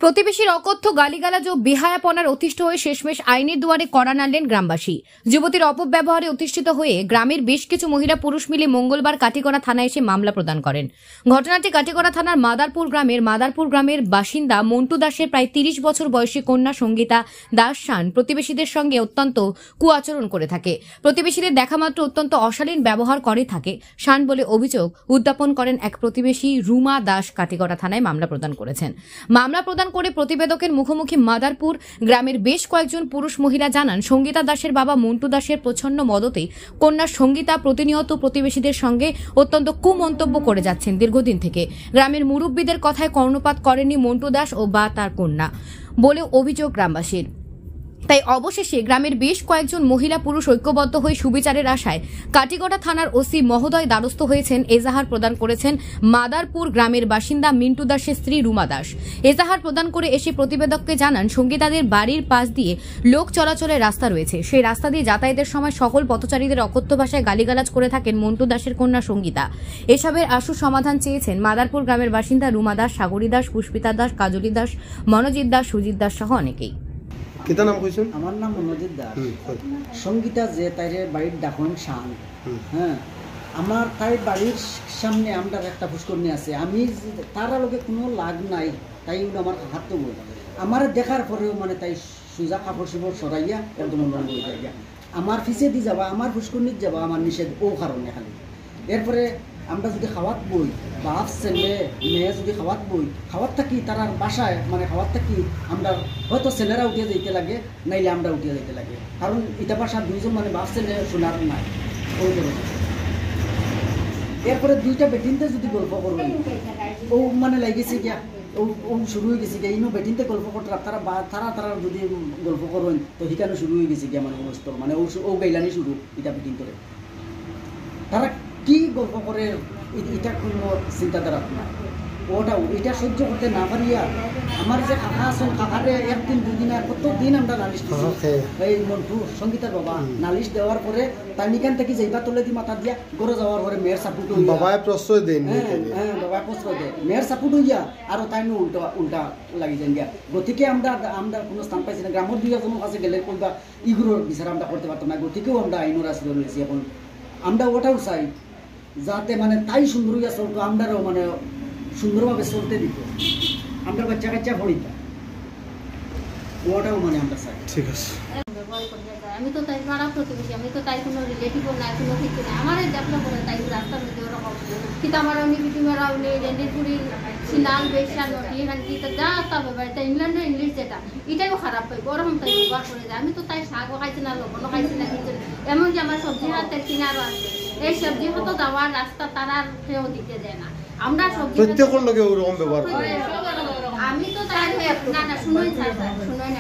প্রতিবেশীর অকথ্য গালিগালাজ ও বেহায়াপনার অতিষ্ঠ হয়ে শেষমেশ আইনের দুয়ারে কড়া নাড়লেন গ্রামবাসী। যুবতীর অপব্যবহারে অতিষ্ঠিত হয়ে গ্রামের বেশ কিছু মহিলা পুরুষ মিলে মঙ্গলবার কাটিগড়া থানায় এসে মামলা প্রদান করেন। ঘটনাটি কাটিগড়া থানার মাদারপুর গ্রামের বাসিন্দা মন্টু দাসের প্রায় ৩০ বছর বয়সী কন্যা সঙ্গীতা দাস শান প্রতিবেশীদের সঙ্গে অত্যন্ত কুআচরণ করে থাকে। প্রতিবেশীদের দেখামাত্র অত্যন্ত অশালীন ব্যবহার করে থাকে। শান বলে অভিযোগ উত্থাপন করেন এক প্রতিবেশী রুমা দাস। কাটিগড়া থানায় মামলা প্রদান করেছেন। মামলা প্রদান করে প্রতিবেদকের মুখোমুখি মাদারপুর গ্রামের বেশ কয়েকজন পুরুষ মহিলা জানান, সঙ্গীতা দাসের বাবা মন্টু দাসের প্রচ্ছন্ন মদতে কন্যা সঙ্গীতা প্রতিনিয়ত প্রতিবেশীদের সঙ্গে অত্যন্ত কুমন্তব্য করে যাচ্ছেন দীর্ঘদিন থেকে। গ্রামের মুরব্বীদের কথায় কর্ণপাত করেননি মন্টু দাস ও বা তার কন্যা বলে অভিযোগ গ্রামবাসীর। তাই অবশেষে গ্রামের বেশ কয়েকজন মহিলা পুরুষ ঐক্যবদ্ধ হয়ে সুবিচারের আশায় কাটিগড়া থানার ওসি মহোদয় দ্বারস্থ হয়েছেন। এজাহার প্রদান করেছেন মাদারপুর গ্রামের বাসিন্দা মিন্টু দাসের স্ত্রী রুমা দাস। এজাহার প্রদান করে এসে প্রতিবেদককে জানান, সঙ্গীতাদের বাড়ির পাশ দিয়ে লোক চলাচলের রাস্তা রয়েছে। সেই রাস্তা দিয়ে যাতায়াতের সময় সকল পথচারীদের অকথ্য ভাষায় গালিগালাজ করে থাকেন মন্টু দাসের কন্যা সঙ্গীতা। এসবের আশু সমাধান চেয়েছেন মাদারপুর গ্রামের বাসিন্দা রুমা দাস, সাগরী দাস, পুষ্পিতা দাস, কাজলী দাস, মনোজিৎ দাস, সুজিত দাস সহ অনেকেই। আমার নাম মনোজিৎ দাস। সঙ্গীতা যে তাইরে বাড়ির ডাকন শান, হ্যাঁ, আমার তাই বাড়ির সামনে আমরা একটা পুষ্করণী আছে। আমি তার লগে কোনো লাগ নাই, তাই আমার হাত তো আমার দেখার পরেও মানে তাই সুজা কাপড় চোপড় সরাইয়া একদম অনুমান করে যাইয়া আমার পিছিয়ে দিয়ে যাবা, আমার পুষ্করণীত যাবা আমার নিষেধ ও কারণে খালি। এরপরে আমরা যদি খাওয়াত বই, বাপ ছেলে মেয়ে যদি খাওয়াত বই, খাওয়াত থাকি তার বাসায় মানে খাওয়াত থাকি আমরা হয়তো ছেলেরা উঠিয়ে যেতে লাগে, নাইলে আমরা উঠিয়ে যেতে লাগে। কারণ এটা বাসার দুইজন মানে বাপ ছেলে শোনার নাই ওই ধরনের। এরপরে দুইটা বেটিনতে যদি গল্প করবেন ও মানে লাগিয়েছে গিয়া ও শুরু হয়ে গেছে গিয়া, ইনো বেটিনতে গল্প করতে তারা যদি গল্প করবেন তো সেখানে শুরু হয়ে গেছে গিয়া মানে সমস্ত মানে ও গাইলানি শুরু এটা বেটিন করে। তারা কি গল্প করে এটা কোনো চিন্তাধারা না, এটা সহ্য করতে না পারিয়া আমার যে কাকা আছেন কাকারে একদিন দুদিন আর কতদিন আমরা নালিশ দিচ্ছি। এই মন্টু সঙ্গীতার বাবা নালিশ দেওয়ার পরে তার নিকান থেকে যেইবা তোলে দি মাথা দিয়া গড়ে যাওয়ার পরে মেয়ের সাপুট বাবায় প্রশ্রয় দেন। হ্যাঁ বাবায় প্রশ্রয় দেয়, মেয়ের সাপুট হইয়া আরো তাই উল্টা লাগি যান গিয়া। গতিকে আমরা কোনো স্থান পাইছি না। গ্রামের দুই একজনের কাছে গেলে কোনবা ইগুলোর বিচার আমরা করতে পারতাম না। গতিকেও আমরা আইনের আশ্রয় রয়েছি। এখন আমরা ওটাও চাই যাতে মানে তাই সুন্দর হইয়া চলতো, আমরাও মানে সুন্দরভাবে চলতে দিত, আমরা বাচ্চা কাচ্চা পড়িতাম, ওটাও মানে আমরা চাই। ঠিক আছে। আমি তো তাই পাড়া প্রতিবেশী, আমি তো তাই কোনো রিলেটিভও নাই, কোনো কিছু নাই। আমার দেখলো করে তাই রাস্তার মধ্যে ওরকম কিন্তু আমার অনেক বিটি মেরা উনি রেন্ডিপুরি সিনাল বেশা নটি হান্টি তো যা তা ব্যাপার এটা ইংল্যান্ডের ইংলিশ যেটা এটাও খারাপ পাই ওরকম তাই ব্যবহার করে যায়। আমি তো তাই শাকও খাইছি না, লবণও খাইছি না কিছু। এমন যে আমার সবজি হাতের কিনারও আছে, এই সবজি হতো যাওয়ার রাস্তা তারা খেয়েও দিতে দেয় না। আমরা সবজি প্রত্যেকের লোকে ওরকম ব্যবহার করে। আমি তো তাই না শুনোই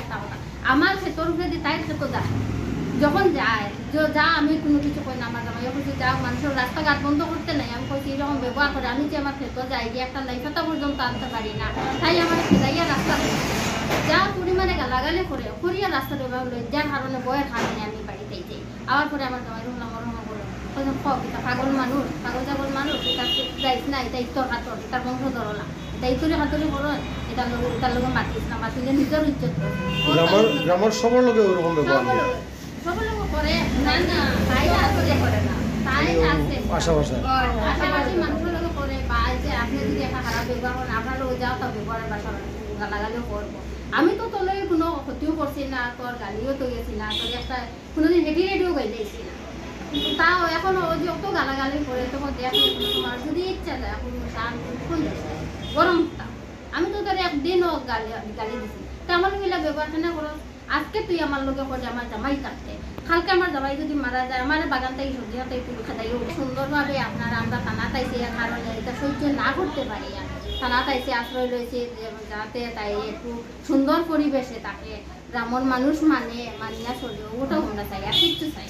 একটা কথা, আমার ক্ষেত্র উপরে তাই ক্ষেত্র যায় যখন যায় যা আমি কোনো কিছু কই না। আমার জামাই কিছু যা মানুষের রাস্তাঘাট বন্ধ করতে নাই, আমি কইছি এরকম ব্যবহার করে। আমি যে আমার ক্ষেত্র যাই গিয়ে একটা লাইফাতা পর্যন্ত আনতে পারি না, তাই আমার খেলাইয়া রাস্তা যা পরিমাণে গালাগালি করে করিয়া রাস্তা ব্যবহার হলো, যার কারণে বয়ের কারণে আমি বাড়িতেই যাই। আবার পরে আমার জামাই রহমা করে পাগল মানুষ এটা যাইস না, এটা ইতর হাতর এটার বংশ ধরো না, এটা ইতরে হাতরে করো, এটার লোক মাতিস না, মাতিলে নিজের ইজ্জত গ্রামের সবার লোকে ওরকম ব্যবহার সবার লোক করে না, তাই আসলে করে না, তাই আছে আশেপাশে মানুষের লোক করে। বা যে আপনি যদি একটা খারাপ ব্যবহার করেন আপনারও যাও তা ব্যবহারের বাসা গালাগালিও করবো। আমি তো তোলে কোনো ক্ষতিও করছি না, তোর গালিও তো গেছি না, তোর একটা কোনোদিন হেঁটে রেডিও গাইতেছি না। তাও এখন ও যত গালাগালি করে তখন দেখলে তোমার যদি ইচ্ছা যায় গরম আমি তো তোর একদিনও গালি দিছি। তা আমার মিলা ব্যবহারখানা করো, আজকে তুই আমার লোকে করে আমার জামাই থাকতে, কালকে আমার জামাই যদি মারা যায় আমার বাগান থেকে সবজি হাতে তুলে খাতাই সুন্দরভাবে আপনারা আমরা থানা তাইছি কারণে এটা সহ্য না করতে পারি। থানা তাইছে আশ্রয় রয়েছে যাতে তাই একটু সুন্দর পরিবেশে থাকে, গ্রামের মানুষ মানিয়া চলবে, ওটাও আমরা চাই আর কিচ্ছু চাই।